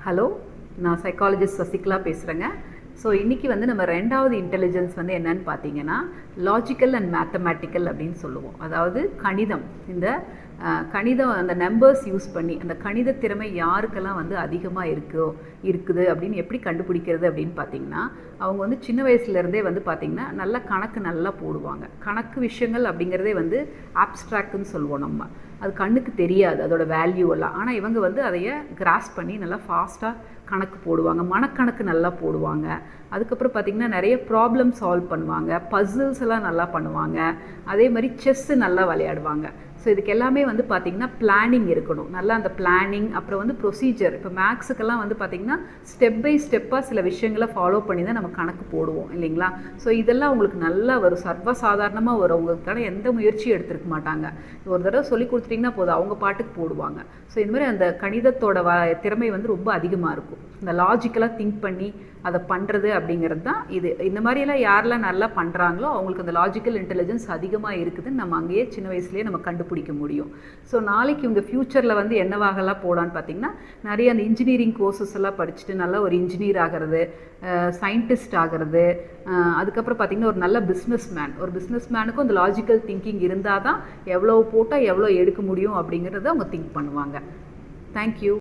Hello, நான் psychologist Sasikala பேசுகிறேங்க. So இன்றைக்கி நம்ம ரெண்டாவது இன்டெலிஜென்ஸ் என்னன்னு பார்த்தீங்கன்னா, லாஜிக்கல் அண்ட் மேத்தமேட்டிக்கல் அப்படின்னு சொல்லுவோம். அதாவது கணிதம். இந்த கணிதம், அந்த நம்பர்ஸ் யூஸ் பண்ணி அந்த கணித திறமை யாருக்கெல்லாம் அதிகமாக இருக்குது அப்படின்னு எப்படி கண்டுபிடிக்கிறது அப்படின்னு பார்த்தீங்கன்னா, அவங்க சின்ன வயசுலேருந்தே பார்த்திங்கன்னா நல்லா கணக்கு நல்லா போடுவாங்க. கணக்கு விஷயங்கள் அப்படிங்கிறதே ஆப்ஸ்ட்ராக்ட்னு சொல்லுவோம் நம்ம. அது கண்ணுக்கு தெரியாது அதோட வேல்யூ எல்லாம். ஆனால் இவங்க அதைய கிராஸ் பண்ணி நல்லா ஃபாஸ்ட்டாக கணக்கு போடுவாங்க. மனக்கணக்கு நல்லா போடுவாங்க. அதுக்கப்புறம் பார்த்திங்கன்னா நிறைய ப்ராப்ளம் சால்வ் பண்ணுவாங்க. பசில்ஸ் எல்லாம் நல்லா பண்ணுவாங்க. அதே மாதிரி செஸ்ஸு நல்லா விளையாடுவாங்க. ஸோ இதுக்கு எல்லாமே பார்த்திங்கன்னா பிளானிங் இருக்கணும். நல்லா அந்த பிளானிங், அப்புறம் ப்ரொசீஜர். இப்போ மேக்ஸுக்கெல்லாம் பார்த்திங்கன்னா ஸ்டெப் பை ஸ்டெப்பாக சில விஷயங்களை ஃபாலோ பண்ணி தான் நம்ம கணக்கு போடுவோம் இல்லைங்களா? ஸோ இதெல்லாம் உங்களுக்கு நல்லா வரும், சர்வசாதாரணமாக வரும். அவங்களுக்கான எந்த முயற்சியும் எடுத்துருக்க மாட்டாங்க. ஒரு தடவை சொல்லி கொடுத்துட்டிங்கன்னா போதும், அவங்க பாட்டுக்கு போடுவாங்க. ஸோ இது மாதிரி அந்த கணிதத்தோட திறமை ரொம்ப அதிகமாக இருக்கும். இந்த லாஜிக்கலாக திங்க் பண்ணி அதை பண்ணுறது அப்படிங்கிறது தான் இது. இந்த மாதிரியெல்லாம் யாரெல்லாம் நல்லா பண்ணுறாங்களோ அவங்களுக்கு அந்த லாஜிக்கல் இன்டெலிஜென்ஸ் அதிகமாக இருக்குதுன்னு நம்ம அங்கேயே சின்ன வயசுலேயே நம்ம கண்டுபிடிக்க முடியும். ஸோ நாளைக்கு இவங்க ஃப்யூச்சரில் என்னவாகலாம் போடான்னு பார்த்தீங்கன்னா, நிறைய அந்த இன்ஜினியரிங் கோர்சஸ் எல்லாம் படிச்சுட்டு நல்லா ஒரு இன்ஜினியர் ஆகிறது, சயின்டிஸ்ட் ஆகிறது, அதுக்கப்புறம் பார்த்திங்கன்னா ஒரு நல்ல ஒரு பிஸ்னஸ் மேனுக்கும் அந்த லாஜிக்கல் திங்கிங் இருந்தால் தான் எவ்வளோ போட்டால் எவ்வளோ எடுக்க முடியும் அப்படிங்கிறத அவங்க திங்க் பண்ணுவாங்க. தேங்க்யூ.